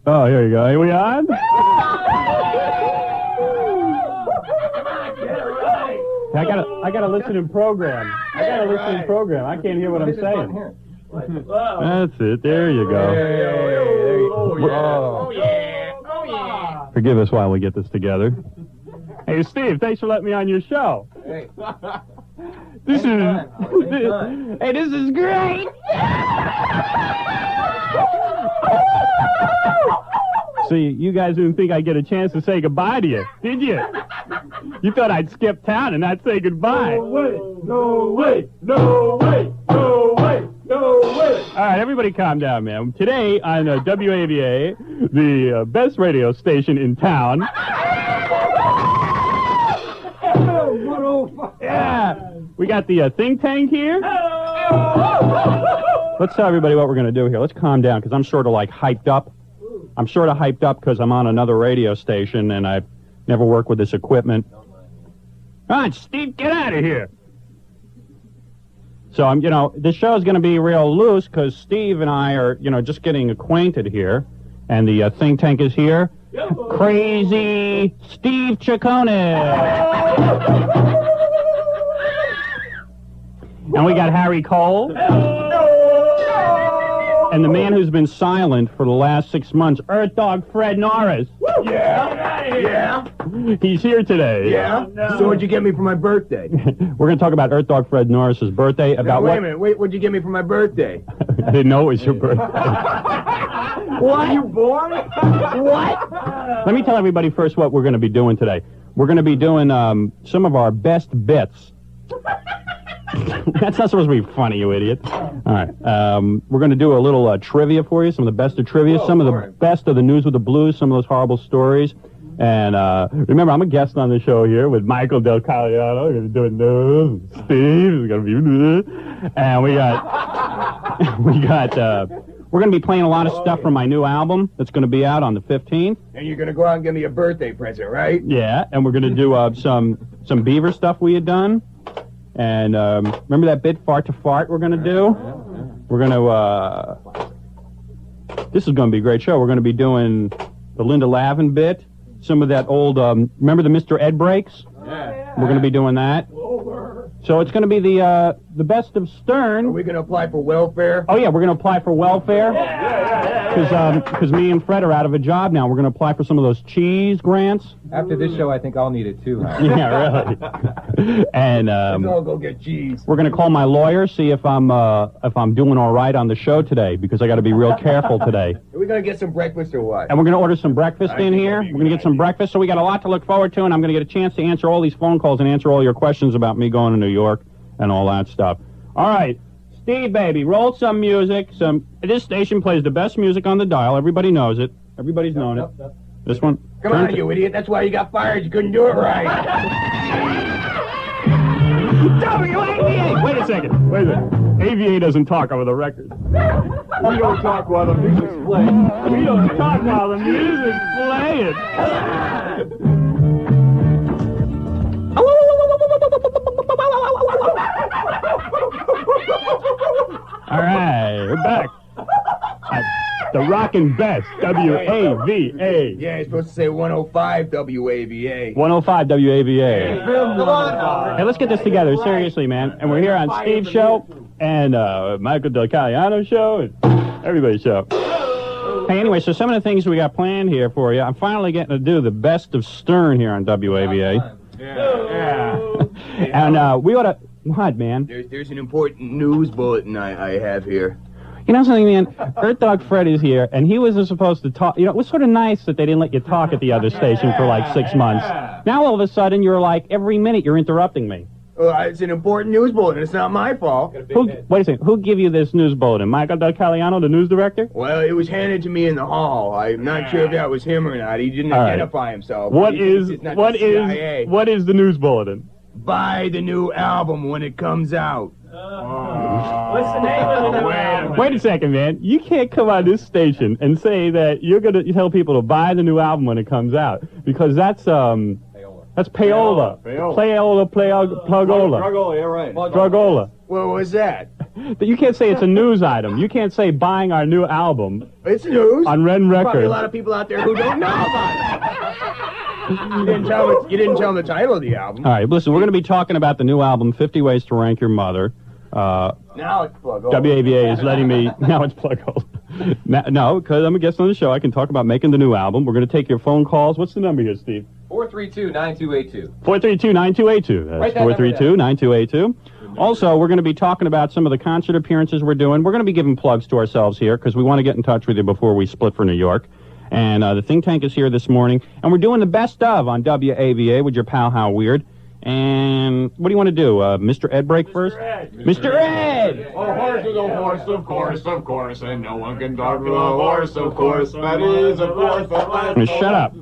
Oh, here you go. Are we on? I gotta listen in program. I can't hear what I'm saying. That's it. There you go. Oh yeah. Forgive us while we get this together. Hey, Steve, thanks for letting me on your show. Hey. This is great. See, you guys didn't think I'd get a chance to say goodbye to you, did you? You thought I'd skip town and not say goodbye. No way. All right, everybody calm down, man. Today on WAVA, the best radio station in town. Yeah, we got the think tank here. Let's tell everybody what we're going to do here. Let's calm down, because I'm sort of like hyped up. I'm sort of hyped up because I'm on another radio station, and I've never worked with this equipment. Come on, Steve, get out of here. So, this show is going to be real loose because Steve and I are, just getting acquainted here. And the think tank is here. Crazy Steve Ciccone. And we got Harry Cole. And the man who's been silent for the last 6 months, Earth Dog Fred Norris. Yeah. He's here today. Yeah. So what'd you get me for my birthday? We're going to talk about Earth Dog Fred Norris's birthday. About wait a minute. What'd you get me for my birthday? I didn't know it was your birthday. What? Are you born? What? Let me tell everybody first what we're going to be doing today. We're going to be doing some of our best bits. That's not supposed to be funny, you idiot. All right. We're going to do a little trivia for you, some of the best of trivia, some of the best of the news with the blues, some of those horrible stories. And remember, I'm a guest on the show here with Michael Del Cagliano. We're going to be doing news. Steve is going to be and we're going to be playing a lot of stuff from my new album that's going to be out on the 15th. And you're going to go out and give me a birthday present, right? Yeah, and we're going to do some Beaver stuff we had done. And remember that bit, Fart to Fart, we're going to do? We're going to, this is going to be a great show. We're going to be doing the Linda Lavin bit, some of that old, remember the Mr. Ed breaks? Yeah. We're going to be doing that. So it's going to be the best of Stern. Are we going to apply for welfare? Oh, yeah, we're going to apply for welfare. Because me and Fred are out of a job now. We're going to apply for some of those cheese grants. After this show, I think I'll need it too. Yeah, really. And Let's all go get cheese. we're going to call my lawyer, see if I'm doing all right on the show today, because I got to be real careful today. Are we going to get some breakfast or what? And we're going to order some breakfast in here. We're going to get some breakfast, so we got a lot to look forward to, and I'm going to get a chance to answer all these phone calls and answer all your questions about me going to New York and all that stuff. All right. Steve, baby, roll some music. This station plays the best music on the dial. Everybody knows it. Everybody's known it. This one. Come on, you idiot. That's why you got fired. You couldn't do it right. WAVA! Wait a second. AVA doesn't talk over the record. We don't talk while the music's playing. We don't talk while the music's playing. All right, we're back. The rockin' best, WAVA. Yeah, you're supposed to say 105 WAVA. 105 WAVA. Come on. Hey, let's get this together, seriously, man. And we're here on Steve's show, and Michael Del Cagliano's show, and everybody's show. Hey, anyway, so some of the things we got planned here for you, I'm finally getting to do the best of Stern here on WAVA. Yeah. And we ought to... What, man? There's an important news bulletin I have here. You know something, man? Earth Dog Fred is here, and he wasn't supposed to talk. It was sort of nice that they didn't let you talk at the other station for like 6 months. Now all of a sudden you're like, every minute you're interrupting me. Well, it's an important news bulletin. It's not my fault. Wait a second. Who gave you this news bulletin? Michael Del Cagliano, the news director? Well, it was handed to me in the hall. I'm not sure if that was him or not. He didn't identify himself. What is the news bulletin? Buy the new album when it comes out. What's the name of it? Wait a second, man. You can't come on this station and say that you're going to tell people to buy the new album when it comes out, because that's payola. Playola, plugola. Drugola, yeah, right. Drugola. What was that? You can't say it's a news item. You can't say buying our new album It's news. on Ren Probably a Records. lot of people out there who don't know about it. You didn't tell them the title of the album. All right, listen, we're going to be talking about the new album, 50 Ways to Rank Your Mother. Now it's plug over. WAVA is letting me... Now it's plug hole. No, because I'm a guest on the show. I can talk about making the new album. We're going to take your phone calls. What's the number here, Steve? 432-9282. 432-9282. That's Write that number 432-9282. Also, we're going to be talking about some of the concert appearances we're doing. We're going to be giving plugs to ourselves here because we want to get in touch with you before we split for New York. And the Think Tank is here this morning. And we're doing the best of on WAVA with your pal How Weird. And what do you want to do? Mr. Ed break first? Mr. Ed! A horse is a horse, of course, and no one can talk to a horse, of course. That is, of course, the last. Now, shut up.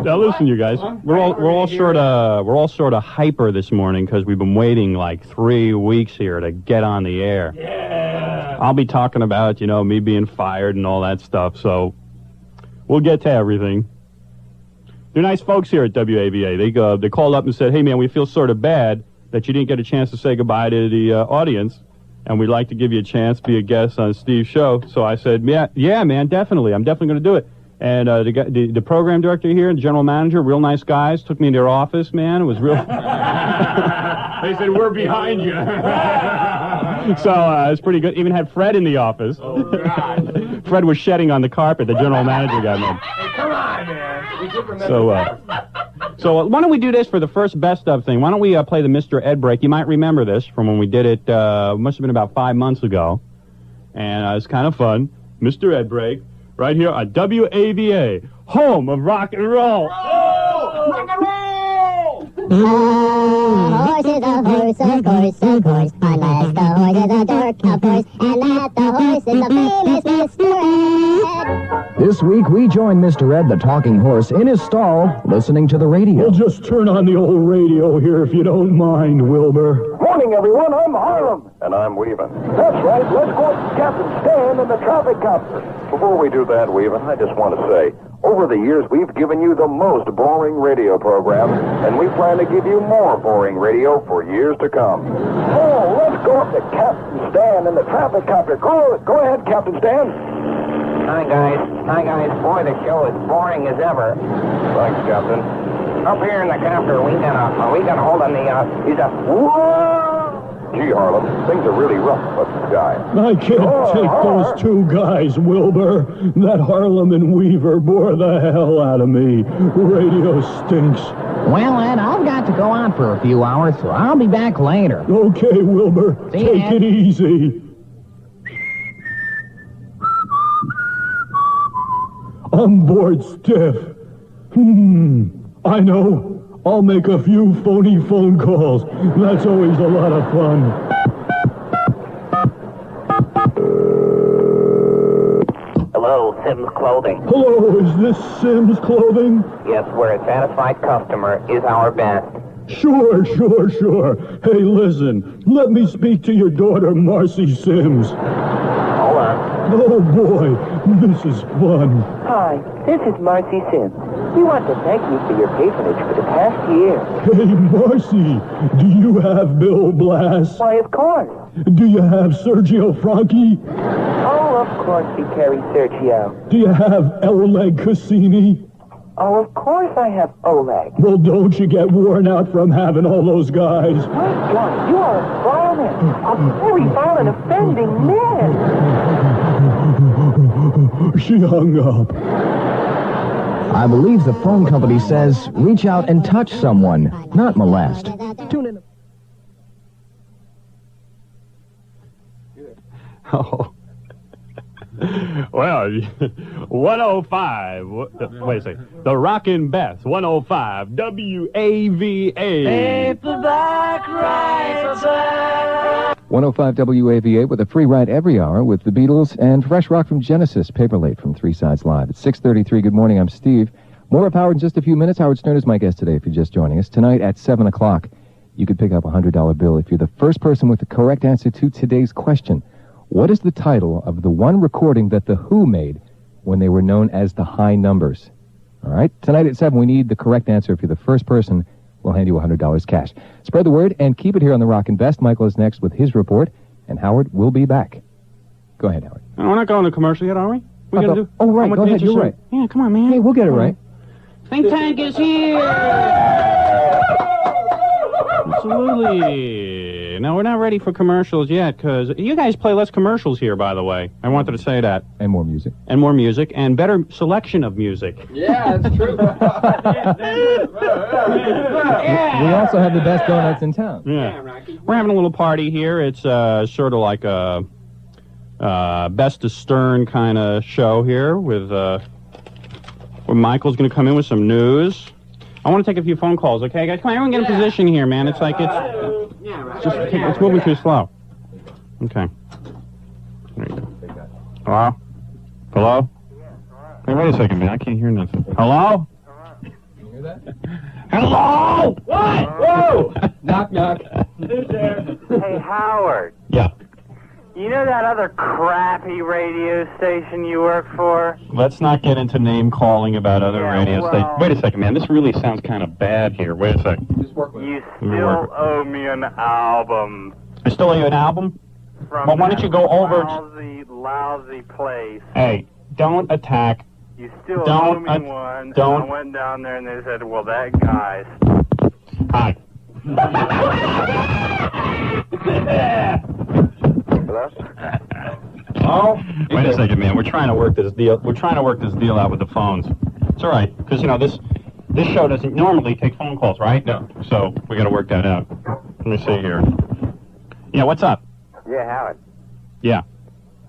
Now listen, you guys. We're all sort of hyper this morning because we've been waiting like 3 weeks here to get on the air. Yeah. I'll be talking about me being fired and all that stuff. So we'll get to everything. They're nice folks here at WAVA. They called up and said, "Hey man, we feel sort of bad that you didn't get a chance to say goodbye to the audience, and we'd like to give you a chance to be a guest on Steve's show." So I said, "Yeah, man, definitely. I'm definitely going to do it." And the program director here and the general manager, real nice guys, took me into their office. Man, it was real. They said, we're behind you. So it was pretty good. Even had Fred in the office. Oh, God. Fred was shedding on the carpet. The general manager got mad. Hey, come on, man. We just remember So why don't we do this for the first best of thing? Why don't we play the Mr. Ed break? You might remember this from when we did it. Must have been about 5 months ago, and it was kind of fun. Mr. Ed break right here on WAVA, home of rock and roll. Rock and roll! Horse is a horse, of course, unless the horse is a dork, of course, and that the horse is the famous Mr. Ed. This week, we join Mr. Ed the Talking Horse in his stall, listening to the radio. We'll just turn on the old radio here if you don't mind, Wilbur. Morning, everyone. I'm Harlem. And I'm Weavin. That's right. Let's go up to Captain Stan in the traffic copter. Before we do that, Weavin, I just want to say, over the years, we've given you the most boring radio program, and we plan to give you more boring radio for years to come. Oh, let's go up to Captain Stan in the traffic copter. Go ahead, Captain Stan. Hi, guys. Boy, the show is boring as ever. Thanks, Captain. Up here in the copter, we got a hold on Whoa! Gee, Harlem, things are really rough up the sky. I can't take those two guys, Wilbur. That Harlem and Weaver bore the hell out of me. Radio stinks. Well, Ed, I've got to go out for a few hours, so I'll be back later. Okay, Wilbur. See you, Take Ed. it easy. I'm bored stiff. I know. I'll make a few phony phone calls. That's always a lot of fun. Hello, Sims Clothing. Hello, is this Sims Clothing? Yes, where a satisfied customer is our best. Sure. Hey, listen. Let me speak to your daughter, Marcy Sims. Hold on. Oh, boy. This is fun. Hi, this is Marcy Sims. We want to thank you for your patronage for the past year. Hey, Marcy, do you have Bill Blass? Why, of course. Do you have Sergio Franchi? Oh, of course we carry Sergio. Do you have Oleg Cassini? Oh, of course I have Oleg. Well, don't you get worn out from having all those guys? My God, you are a violent, a very violent, offending man. She hung up. I believe the phone company says reach out and touch someone, not molest. Tune in. Oh. Well, 105. Wait a second. The Rockin' Beth, 105 WAVA. Ain't the back right side. 105 WAVA with a free ride every hour with the Beatles and fresh rock from Genesis. Paper Late from Three Sides Live. It's 6:33. Good morning. I'm Steve. More of Howard in just a few minutes. Howard Stern is my guest today if you're just joining us. Tonight at 7 o'clock, you could pick up a $100 bill if you're the first person with the correct answer to today's question. What is the title of the one recording that The Who made when they were known as the High Numbers? All right, tonight at 7, we need the correct answer. If you're the first person, we'll hand you $100 cash. Spread the word and keep it here on the Rockin' Best. Michael is next with his report, And Howard will be back. Go ahead, Howard. No, we're not going to commercial yet, are we? We gotta do. Oh, right. I'm Go gonna ahead. get you You're some- right. Yeah, come on, man. Hey, we'll get it right. Think tank is here. Absolutely. No, we're not ready for commercials yet, because you guys play less commercials here, by the way. I wanted to say that. And more music. And more music, and better selection of music. Yeah, that's true. We also have the best donuts in town. Yeah. We're having a little party here. It's sort of like a Best of Stern kind of show here with where Michael's going to come in with some news. I want to take a few phone calls, okay, guys? Come on, everyone get in position here, man. It's like it's moving too slow. Okay. There you go. Hello? Hello? Hey, wait a second, man. I can't hear nothing. Hello? You hear that? Hello? What? Whoa! Knock, knock. Who's there? Hey, Howard. Yeah. You know that other crappy radio station you work for? Let's not get into name calling about other Yeah, radio well- stations. Wait a second, man. This really sounds kind of bad here. Wait a second. Just work with it. You me still work. owe me an album. I still owe you an album? From Well, why don't you go over- lousy place. Hey, don't attack. You still Don't owe me one. don't- And I went down there and they said, well, that guy's. Hi. Oh? Wait a second, man. We're trying to work this deal. We're trying to work this deal out with the phones. It's all right, because this show doesn't normally take phone calls, right? No. So we got to work that out. Let me see here. Yeah, what's up? Yeah, Howard. Yeah.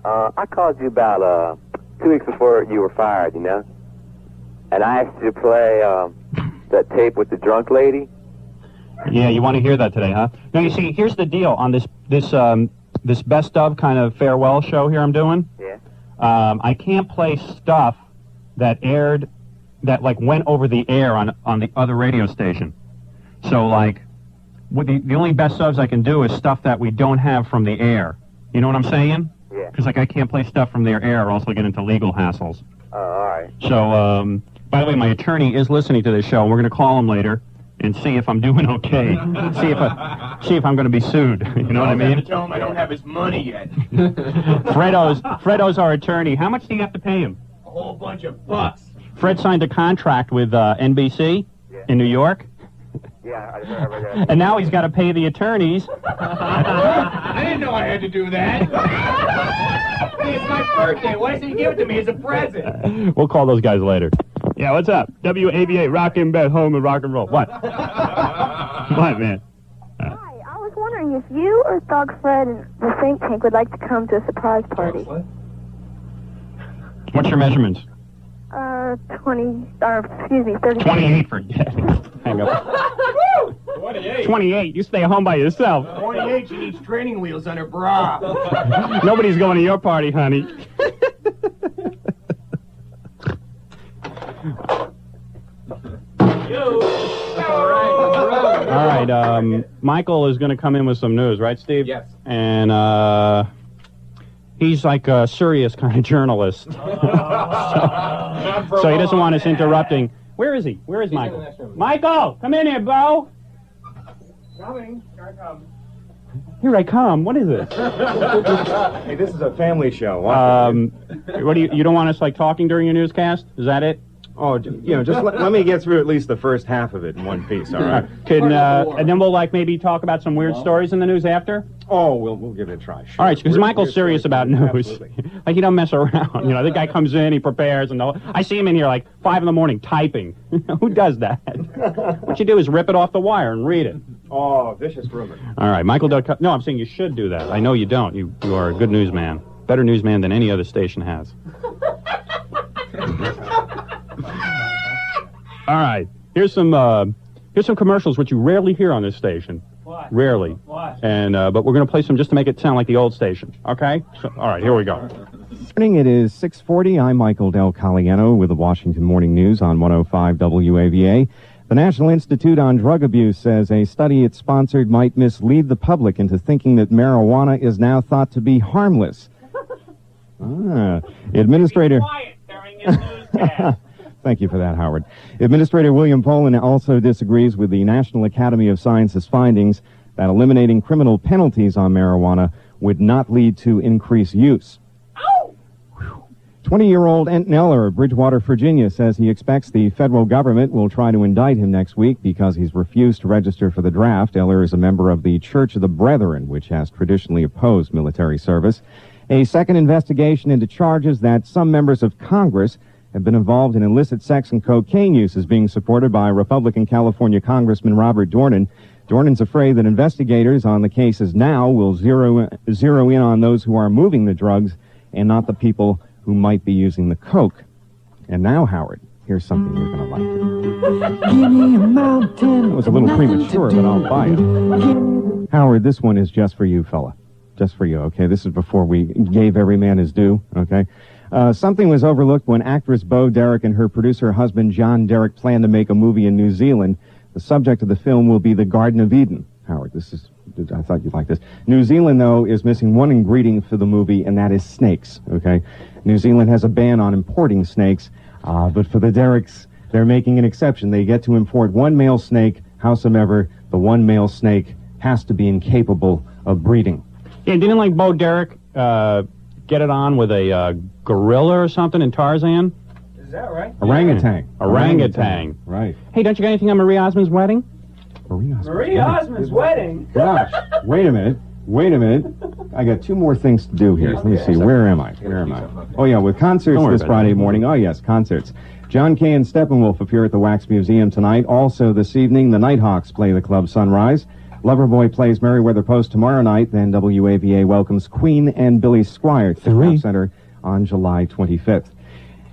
I called you about 2 weeks before you were fired, you know? And I asked you to play that tape with the drunk lady. Yeah, you want to hear that today, huh? Now, you see, here's the deal on this best of kind of farewell show here I'm doing. Yeah. I can't play stuff that aired, that like went over the air on the other radio station. So like, with the only best ofs I can do is stuff that we don't have from the air. You know what I'm saying? Yeah. Because like I can't play stuff from their air, or else I'll get into legal hassles. Oh, all right. So, by the way, my attorney is listening to this show, and we're going to call him later and see if I'm doing okay. see if I'm going to be sued. You know what I mean? Tell him I don't have his money yet. Fredo's our attorney. How much do you have to pay him? A whole bunch of bucks. Fred signed a contract with NBC in New York, Yeah, I read that. and now he's got to pay the attorneys. I didn't know I had to do that. Hey, it's my birthday. Why doesn't he give it to me as a present? We'll call those guys later. Yeah, what's up? WAVA, rockin' bed, home and rock and roll. What? What, man? Hi, I was wondering if you or Thug Fred and the think tank would like to come to a surprise party. What's your measurements? 20, or excuse me, 30. 28 for hang up. 28. 28. You stay home by yourself. 28, she needs training wheels on her bra. Nobody's going to your party, honey. All right, Michael is going to come in with some news, right, Steve? Yes. And he's like a serious kind of journalist. So he doesn't want us interrupting. Where is he? Where is Michael? Michael, come in here, Bo. Coming. Here I come. Here I come. What is this? Hey, this is a family show. What do you don't want us like talking during your newscast? Is that it? Oh, just let me get through at least the first half of it in one piece, all right? And then we'll like maybe talk about some weird stories in the news after. Oh, we'll give it a try. Sure. All right, because Michael's serious about news. Absolutely. Like he don't mess around. You know, the guy comes in, he prepares, and I see him in here like 5 a.m. typing. Who does that? What you do is rip it off the wire and read it. Oh, vicious rumor. All right, Michael. No, I'm saying you should do that. I know you don't. You are a good newsman, better newsman than any other station has. All right, here's some commercials which you rarely hear on this station. What? Rarely. What? And but we're going to play some just to make it sound like the old station. Okay? So, all right, here we go. Morning, it is 6:40. I'm Michael Del Calieno with the Washington Morning News on 105 WAVA. The National Institute on Drug Abuse says a study it sponsored might mislead the public into thinking that marijuana is now thought to be harmless. Administrator. Be quiet during his newscast. Thank you for that, Howard. Administrator William Poland also disagrees with the National Academy of Sciences findings that eliminating criminal penalties on marijuana would not lead to increased use. 20-year-old Enton Eller of Bridgewater, Virginia, says he expects the federal government will try to indict him next week because he's refused to register for the draft. Eller is a member of the Church of the Brethren, which has traditionally opposed military service. A second investigation into charges that some members of Congress have been involved in illicit sex and cocaine use is being supported by Republican California Congressman Robert Dornan. Dornan's afraid that investigators on the cases now will zero in on those who are moving the drugs and not the people who might be using the coke. And now, Howard, here's something you're going to like. Give me a mountain. It was a little premature, but I'll buy it. Howard, this one is just for you, fella. Just for you, okay? This is before we gave every man his due, okay? Something was overlooked when actress Bo Derek and her producer husband John Derek planned to make a movie in New Zealand. The subject of the film will be the Garden of Eden. Howard, I thought you'd like this. New Zealand, though, is missing one ingredient for the movie, and that is snakes, okay? New Zealand has a ban on importing snakes, but for the Derricks, they're making an exception. They get to import one male snake. Howsoever, the one male snake has to be incapable of breeding. Yeah, didn't like Bo Derek get it on with a gorilla or something in Tarzan? Is that right? Orangutan. Orangutan. Right. Hey, don't you got anything on Marie Osmond's wedding? Marie Osmond's wedding? Gosh, wait a minute. I got two more things to do here. Let me see. Where am I? Oh, yeah, with concerts this Friday morning. Oh, yes, concerts. John Kay and Steppenwolf appear at the Wax Museum tonight. Also this evening, the Nighthawks play the Club Sunrise. Loverboy plays Merriweather Post tomorrow night. Then WAVA welcomes Queen and Billy Squier to the Rap Center on July 25th.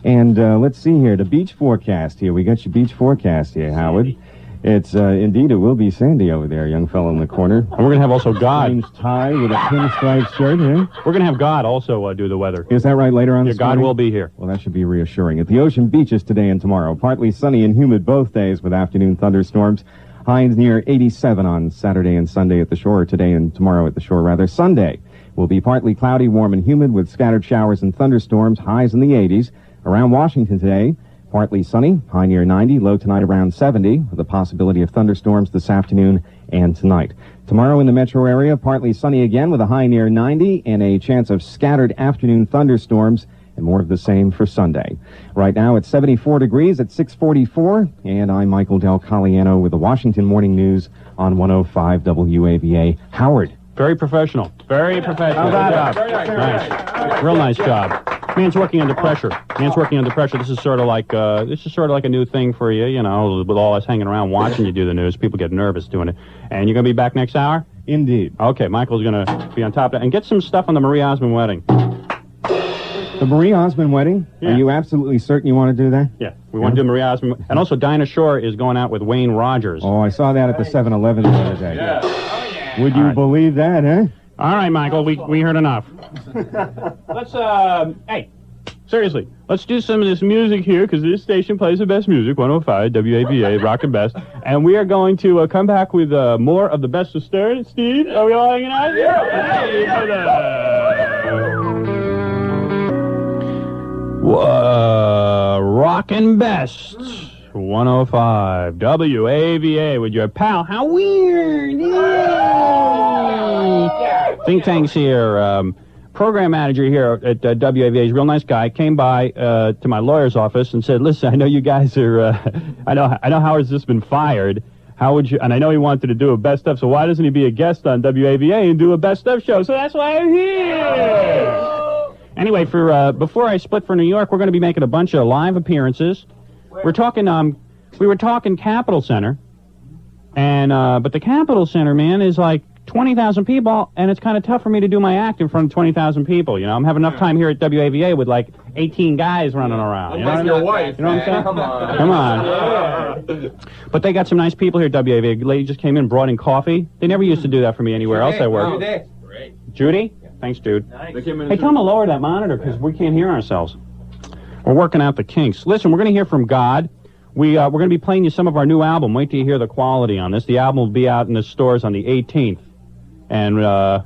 And let's see here, the beach forecast here. We got your beach forecast here, Howard. It's, indeed, it will be sandy over there, young fellow in the corner. And we're going to have also God. Strange tie with a pinstripe shirt here. We're going to have God also do the weather. Is that right, later on Yeah, this God morning? will be here. Well, that should be reassuring. At the ocean beaches today and tomorrow, partly sunny and humid both days with afternoon thunderstorms. Highs near 87 on Saturday and Sunday at the shore, today and tomorrow at the shore, rather. Sunday will be partly cloudy, warm and humid with scattered showers and thunderstorms, highs in the 80s. Around Washington today, partly sunny, high near 90, low tonight around 70, with the possibility of thunderstorms this afternoon and tonight. Tomorrow in the metro area, partly sunny again with a high near 90 and a chance of scattered afternoon thunderstorms, and more of the same for Sunday. Right now it's 74 degrees at 6:44, and I'm Michael Del Caliano with the Washington Morning News on 105 WAVA. Howard. Very professional. Very professional. Good job. Nice. Real nice job. Man's working under pressure. This is sort of like a new thing for you, you know, with all us hanging around watching you do the news. People get nervous doing it. And you're going to be back next hour? Indeed. Okay, Michael's going to be on top of that. And get some stuff on the Marie Osmond wedding. The Marie Osmond wedding? Yeah. Are you absolutely certain you want to do that? Yeah, we want to do Marie Osmond. And also, Dinah Shore is going out with Wayne Rogers. Oh, I saw that at the 7-Eleven the other day. Yeah. Oh, yeah. Would you believe that, huh? All right, Michael, we heard enough. Let's, hey, seriously, let's do some of this music here, because this station plays the best music, 105, WAVA, Rockin' Best. And we are going to come back with more of the best of Stern. Steve, are we all hanging out? Rockin' Best, 105, WAVA, with your pal, How Weird. Think Tank's here. Program manager here at WAVA is a real nice guy. Came by to my lawyer's office and said, "Listen, I know you guys are. I know Howard's just been fired. How would you? And I know he wanted to do a best of. So why doesn't he be a guest on WAVA and do a best of show? So that's why I'm here." Anyway, for before I split for New York, we're going to be making a bunch of live appearances. We're talking. We were talking Capitol Center, and but the Capitol Center, man, is like 20,000 people, and it's kind of tough for me to do my act in front of 20,000 people. You know, I'm having enough time here at WAVA with like 18 guys running around. You know what your wife. You know what I'm saying? Come on. Come on. But they got some nice people here at WAVA. A lady just came in, brought in coffee. They never used to do that for me anywhere else I worked. Great. Judy? Thanks, Jude. Nice. Hey, tell them to lower that monitor because we can't hear ourselves. We're working out the kinks. Listen, we're going to hear from God. We're going to be playing you some of our new album. Wait till you hear the quality on this. The album will be out in the stores on the 18th. And the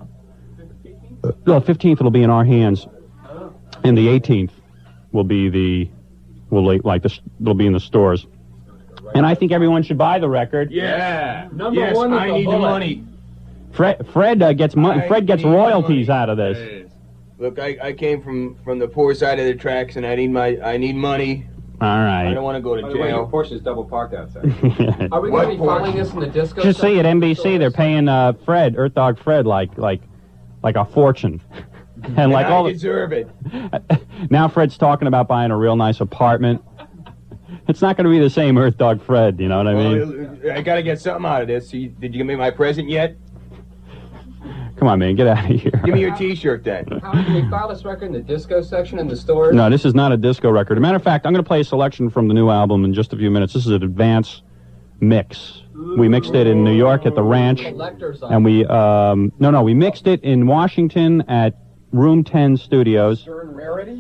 15th it'll be in our hands, and the 18th will be it'll be in the stores. And I think everyone should buy the record. Yeah. Number one with I the need the bullet. money. Fred gets royalties out of this. Look, I came from the poor side of the tracks, and I need money. All right. I don't want to go to jail. Your Porsche's double parked outside. Are we What going to be following this in the disco? Just see at NBC, they're paying Earth Dog Fred like a fortune, and like all I deserve it. Now Fred's talking about buying a real nice apartment. It's not going to be the same Earth Dog Fred, you know what I mean? Well, I got to get something out of this. Did you give me my present yet? Come on, man, get out of here. Give me your T-shirt then. Howard, can we file this record in the disco section in the stores? No, this is not a disco record. As a matter of fact, I'm going to play a selection from the new album in just a few minutes. This is an advance mix. We mixed it in New York at the Ranch, and we mixed it in Washington at Room 10 Studios,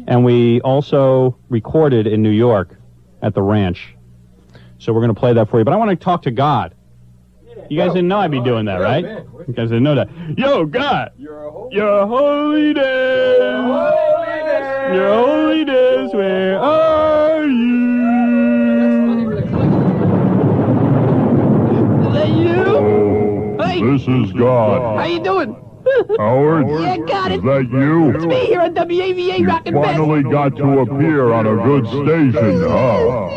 and we also recorded in New York at the Ranch. So we're going to play that for you. But I want to talk to God. You guys didn't know I'd be doing that, right? You guys didn't know that. Yo, God! Your holiness! Your holiness, where are you? Is that you? This is God. How you doing? Howard? Yeah, got it. Is that you? It's me here on WAVA Rockin' Best. Finally got to appear on a good station, huh?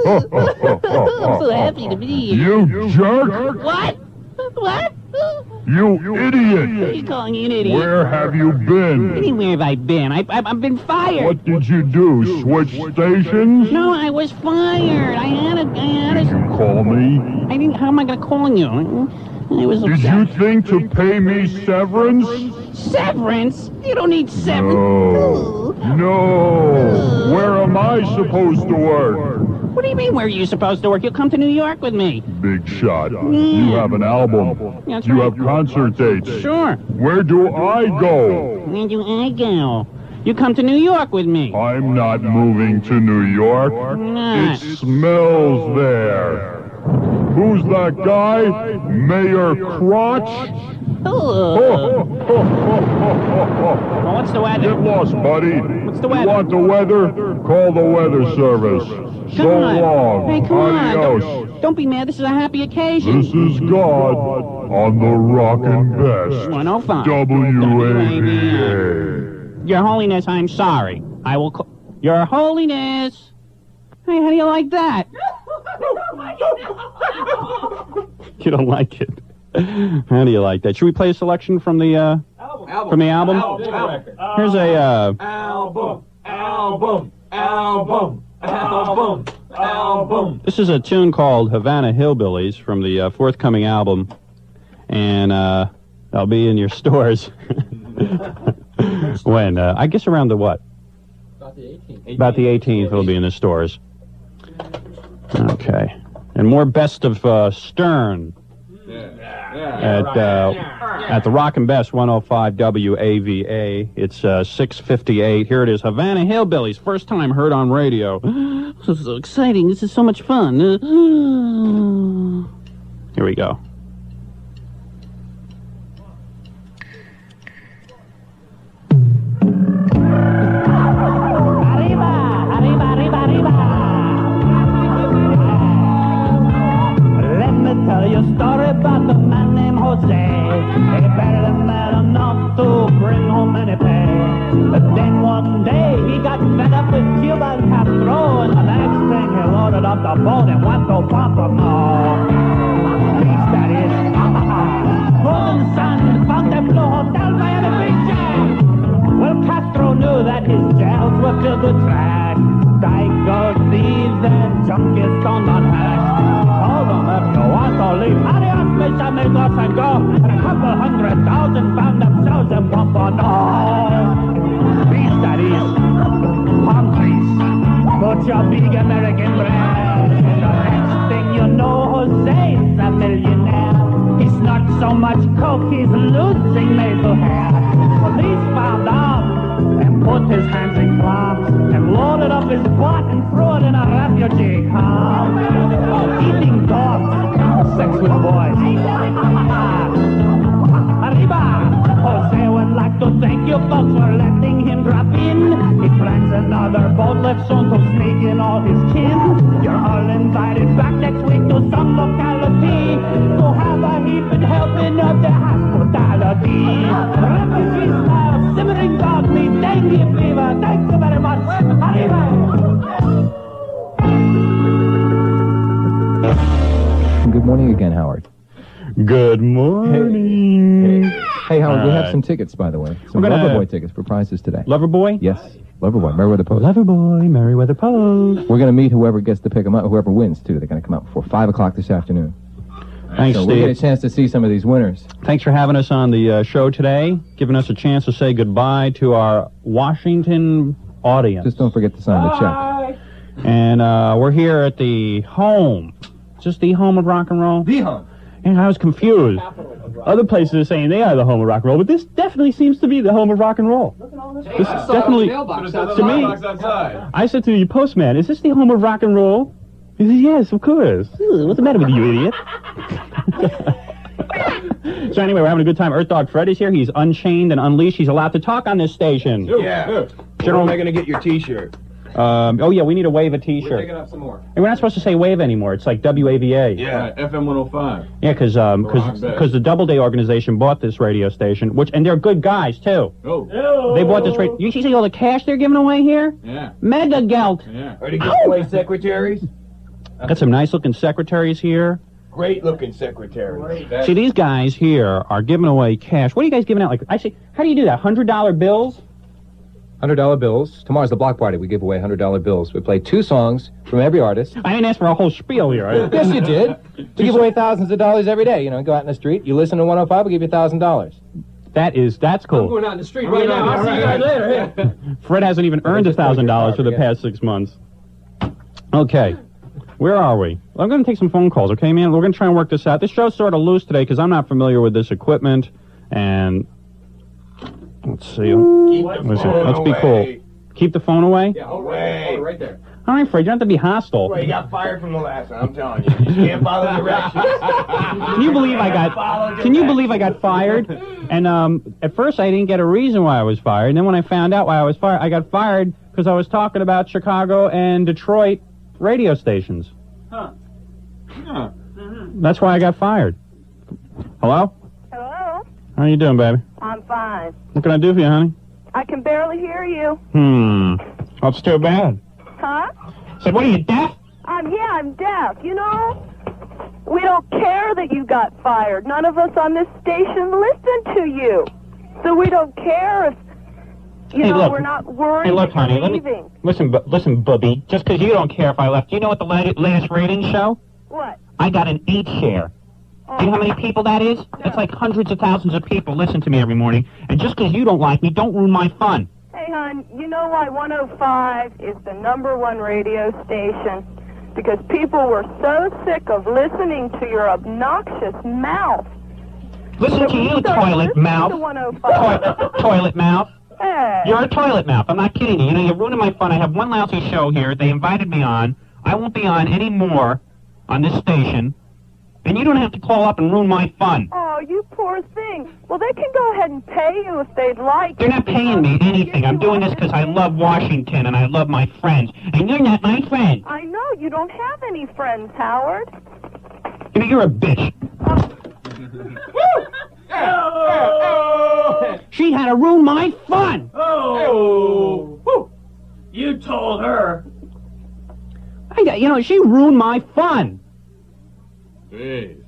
I'm so happy to be here. You jerk! What? What? You idiot! Who's calling you an idiot? Where have you been? Anywhere have I been? I've been fired. What did you do? Switch stations? No, I was fired. I had Did you call me? I didn't. How am I going to call you? I was Did you think to pay me severance? Severance? You don't need severance. No. Where am I supposed to work? What do you mean, where are you supposed to work? You'll come to New York with me. Big shot. You have an album. That's you right. have concert dates. Sure. Where do I go? Where do I go? You come to New York with me. I'm not moving to New York. Not. It smells there. Who's that guy? Mayor Crotch? Well, what's the weather? Get lost, buddy. What's the weather? You want the weather? Call the weather service. So Come on. long. Hey, come Adios. on. Don't be mad. This is a happy occasion. This is God on the Rockin' Best. 105. WAVA. Your Holiness, I'm sorry. I will call... Your Holiness. Hey, how do you like that? You don't like it. How do you like that? Should we play a selection from the album? From the album? Here's a album. This is a tune called Havana Hillbillies from the forthcoming album, and that'll be in your stores when I guess around the what? About the 18th. About the 18th, it'll be in the stores. Okay, and more Best of Stern at the Rockin' Best 105 WAVA. It's 6:58. Here it is, Havana Hillbillies, first time heard on radio. This is so exciting. This is so much fun. Here we go. Tell you a story about the man named Jose. He barely met enough to bring home any pay. But then one day he got fed up with Cuba and Castro, and the next thing he loaded up the boat and went to Pompano. Beach that is, golden sun found them blue hotels by the beach. Well, Castro knew that his jails were filled with trash. Psycho thieves and junkies gone on hash. Told them if you want to leave, adios, mis amigos, and go. And a couple 100,000 found themselves in Pompano. Beach that is, palm trees, put your big American bread. And the next thing you know, Jose's a millionaire. He snorts so much coke, he's losing nasal hair. Police found out and put his hands in clams and loaded up his butt and threw it in a refugee camp. Eating dogs, sex with boys. Arriba! Jose would like to thank you folks for letting him drop in. He plans another boat left son to sneak in all his chin. You're all invited back next week to some locality to have a heaping helping of the hospitality. Refugee style, simmering dog meat, dengue fever. Thank you very much. Good morning again, Howard. Good morning. Hey, Howard, we have right. some tickets, by the way. Some We're gonna- Loverboy tickets for prizes today. Loverboy? Yes, Loverboy, Meriwether Post. Loverboy, Meriwether Post. We're going to meet whoever gets to pick them up, whoever wins, too. They're going to come out before 5 o'clock this afternoon. Thanks, so Steve. we'll get a chance to see some of these winners. Thanks for having us on the show today, giving us a chance to say goodbye to our Washington audience. Just don't forget to sign the check. And we're here at the home. Is this the home of rock and roll? The home. And I was confused. Other places are saying they are the home of rock and roll, but this definitely seems to be the home of rock and roll. This is definitely, to me, I said to the postman, is this the home of rock and roll? He said, yes, of course. What's the matter with you, idiot? So anyway, we're having a good time. Earth Dog Fred is here. He's unchained and unleashed. He's allowed to talk on this station. Yeah. General, am I going to get your T-shirt? Oh, yeah, we need a WAVA T-shirt. We're taking up some more. And we're not supposed to say WAVA anymore. It's like WAVA. Yeah. FM 105. Yeah, because the Doubleday organization bought this radio station, and they're good guys, too. Oh. They bought this radio. You see all the cash they're giving away here? Yeah. Mega geld. Yeah. Are they display secretaries? Got some nice-looking secretaries here. Great-looking secretaries. See, these guys here are giving away cash. What are you guys giving out? Like, actually, how do you do that? $100 bills? $100 bills. Tomorrow's the block party. We give away $100 bills. We play 2 songs from every artist. I didn't ask for a whole spiel here. Yes, you did. We give away thousands of dollars every day. You know, go out in the street. You listen to 105, we give you $1,000. That's cool. I'm going out in the street right now. I'll see you guys later. Hey. Fred hasn't even earned $1,000 for the past 6 months. Okay. Where are we? Well, I'm going to take some phone calls, okay, man? We're going to try and work this out. This show's sort of loose today because I'm not familiar with this equipment. And let's see. Let's be cool. Keep the phone away? Yeah, away. Right there. All right, Fred, you don't have to be hostile. Well, you got fired from the last one, I'm telling you. You can't follow directions. Can you believe I got fired? And at first I didn't get a reason why I was fired. And then when I found out why I was fired, I got fired because I was talking about Chicago and Detroit radio stations. Huh. That's why I got fired. Hello? Hello? How you doing, baby? I'm fine. What can I do for you, honey? I can barely hear you. That's too bad. Huh? Said, what are you, deaf? Yeah, I'm deaf. You know, we don't care that you got fired. None of us on this station listen to you. So we don't care if, we're not worried Hey, look, about honey, leaving. listen, booby. Just because you don't care if I left, you know what the latest rating show? What? I got an 8 share. Do you know how many people that is? That's like hundreds of thousands of people listen to me every morning. And just because you don't like me, don't ruin my fun. Hey, hon, you know why 105 is the #1 radio station? Because people were so sick of listening to your obnoxious mouth. Listen to you, toilet mouth. To 105. Toilet mouth. Hey. You're a toilet mouth. I'm not kidding you. You know, you're ruining my fun. I have one lousy show here. They invited me on. I won't be on anymore on this station. And you don't have to call up and ruin my fun. Oh, you poor thing. Well, they can go ahead and pay you if they'd like. They're not paying me anything. I'm doing this because I love Washington and I love my friends. And you're not my friend. I know. You don't have any friends, Howard. You know, you're a bitch. She had to ruin my fun. Oh. You told her. She ruined my fun. Jeez.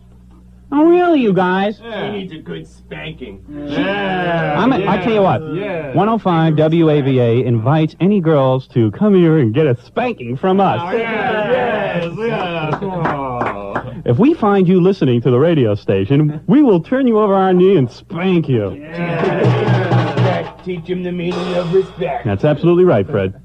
Oh, really, you guys? She needs a good spanking. I tell you what, Yeah. 105 WAVA invites any girls to come here and get a spanking from us. Yes. If we find you listening to the radio station, we will turn you over our knee and spank you. Respect. Teach him the meaning of respect. That's absolutely right, Fred.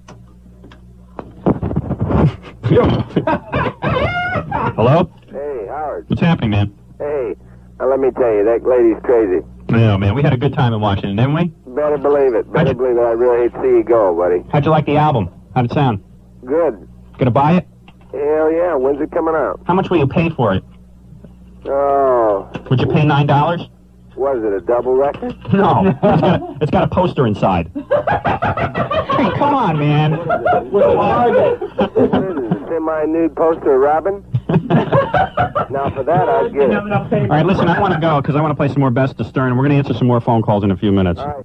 Hello? Hey, Howard. What's happening, man? Hey, let me tell you, that lady's crazy. No, man, we had a good time in Washington, didn't we? Better believe it. Better believe it. I really hate to see you go, buddy. How'd you like the album? How'd it sound? Good. Gonna buy it? Hell yeah. When's it coming out? How much will you pay for it? Oh. Would you pay $9? What is it, a double record? No, it's got a poster inside. Hey, come on, man. What is it, a semi-nude poster of Robin? Now for that, I'd get it. All right, listen, I want to go because I want to play some more Best of Stern. We're going to answer some more phone calls in a few minutes. All right.